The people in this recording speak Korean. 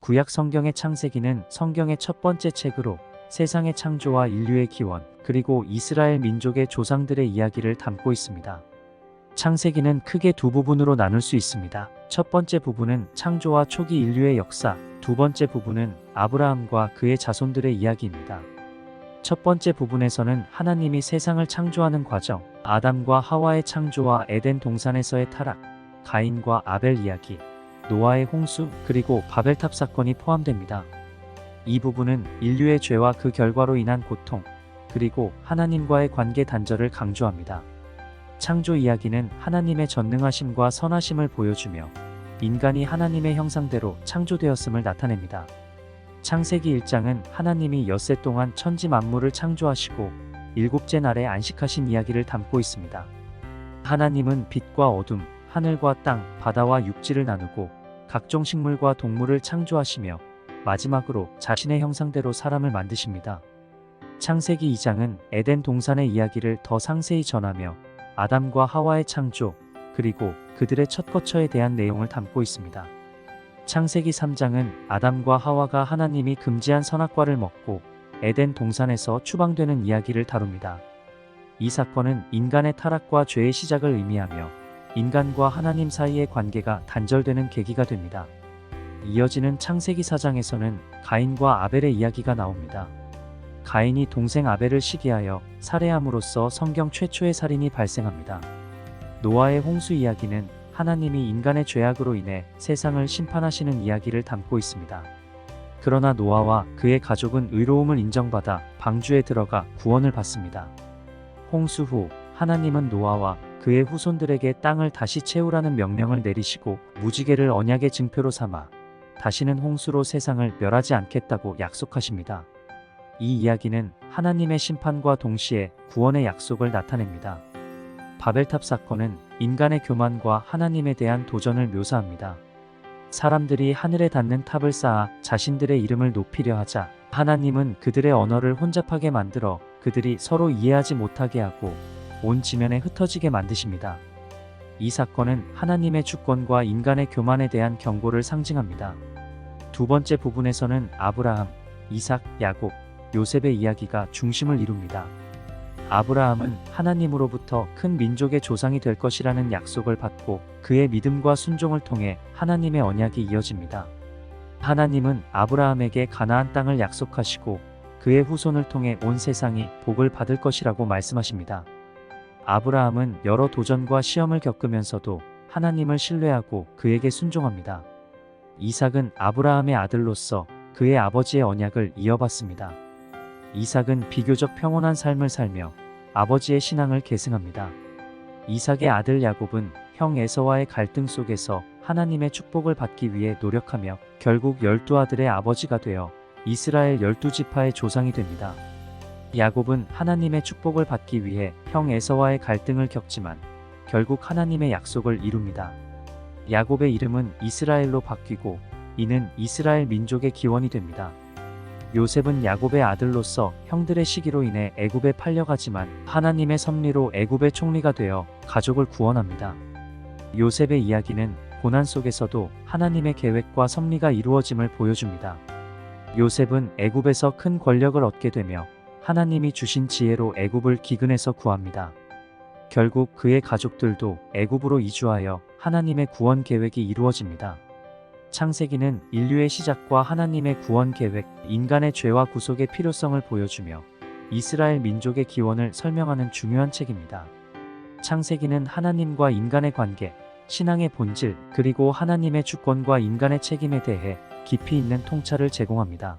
구약 성경의 창세기는 성경의 첫 번째 책으로 세상의 창조와 인류의 기원, 그리고 이스라엘 민족의 조상들의 이야기를 담고 있습니다. 창세기는 크게 두 부분으로 나눌 수 있습니다. 첫 번째 부분은 창조와 초기 인류의 역사, 두 번째 부분은 아브라함과 그의 자손들의 이야기입니다. 첫 번째 부분에서는 하나님이 세상을 창조하는 과정, 아담과 하와의 창조와 에덴 동산에서의 타락, 가인과 아벨 이야기, 노아의 홍수, 그리고 바벨탑 사건이 포함됩니다. 이 부분은 인류의 죄와 그 결과로 인한 고통, 그리고 하나님과의 관계 단절을 강조합니다. 창조 이야기는 하나님의 전능하심과 선하심을 보여주며 인간이 하나님의 형상대로 창조되었음을 나타냅니다. 창세기 1장은 하나님이 엿새 동안 천지 만물을 창조하시고 일곱째 날에 안식하신 이야기를 담고 있습니다. 하나님은 빛과 어둠, 하늘과 땅, 바다와 육지를 나누고 각종 식물과 동물을 창조하시며 마지막으로 자신의 형상대로 사람을 만드십니다. 창세기 2장은 에덴 동산의 이야기를 더 상세히 전하며 아담과 하와의 창조, 그리고 그들의 첫 거처에 대한 내용을 담고 있습니다. 창세기 3장은 아담과 하와가 하나님이 금지한 선악과를 먹고 에덴 동산에서 추방되는 이야기를 다룹니다. 이 사건은 인간의 타락과 죄의 시작을 의미하며 인간과 하나님 사이의 관계가 단절되는 계기가 됩니다. 이어지는 창세기 4장에서는 가인과 아벨의 이야기가 나옵니다. 가인이 동생 아벨을 시기하여 살해함으로써 성경 최초의 살인이 발생합니다. 노아의 홍수 이야기는 하나님이 인간의 죄악으로 인해 세상을 심판하시는 이야기를 담고 있습니다. 그러나 노아와 그의 가족은 의로움을 인정받아 방주에 들어가 구원을 받습니다. 홍수 후 하나님은 노아와 그의 후손들에게 땅을 다시 채우라는 명령을 내리시고 무지개를 언약의 증표로 삼아 다시는 홍수로 세상을 멸하지 않겠다고 약속하십니다. 이 이야기는 하나님의 심판과 동시에 구원의 약속을 나타냅니다. 바벨탑 사건은 인간의 교만과 하나님에 대한 도전을 묘사합니다. 사람들이 하늘에 닿는 탑을 쌓아 자신들의 이름을 높이려 하자 하나님은 그들의 언어를 혼잡하게 만들어 그들이 서로 이해하지 못하게 하고 온 지면에 흩어지게 만드십니다. 이 사건은 하나님의 주권과 인간의 교만에 대한 경고를 상징합니다. 두 번째 부분에서는 아브라함, 이삭, 야곱, 요셉의 이야기가 중심을 이룹니다. 아브라함은 하나님으로부터 큰 민족의 조상이 될 것이라는 약속을 받고 그의 믿음과 순종을 통해 하나님의 언약이 이어집니다. 하나님은 아브라함에게 가나안 땅을 약속하시고 그의 후손을 통해 온 세상이 복을 받을 것이라고 말씀하십니다. 아브라함은 여러 도전과 시험을 겪으면서도 하나님을 신뢰하고 그에게 순종합니다. 이삭은 아브라함의 아들로서 그의 아버지의 언약을 이어받습니다. 이삭은 비교적 평온한 삶을 살며 아버지의 신앙을 계승합니다. 이삭의 아들 야곱은 형 에서와의 갈등 속에서 하나님의 축복을 받기 위해 노력하며 결국 12아들의 아버지가 되어 이스라엘 12지파의 조상이 됩니다. 야곱은 하나님의 축복을 받기 위해 형 에서와의 갈등을 겪지만 결국 하나님의 약속을 이룹니다. 야곱의 이름은 이스라엘로 바뀌고 이는 이스라엘 민족의 기원이 됩니다. 요셉은 야곱의 아들로서 형들의 시기로 인해 애굽에 팔려가지만 하나님의 섭리로 애굽의 총리가 되어 가족을 구원합니다. 요셉의 이야기는 고난 속에서도 하나님의 계획과 섭리가 이루어짐을 보여줍니다. 요셉은 애굽에서 큰 권력을 얻게 되며 하나님이 주신 지혜로 애굽을 기근에서 구합니다. 결국 그의 가족들도 애굽으로 이주하여 하나님의 구원 계획이 이루어집니다. 창세기는 인류의 시작과 하나님의 구원 계획, 인간의 죄와 구속의 필요성을 보여주며 이스라엘 민족의 기원을 설명하는 중요한 책입니다. 창세기는 하나님과 인간의 관계, 신앙의 본질, 그리고 하나님의 주권과 인간의 책임에 대해 깊이 있는 통찰을 제공합니다.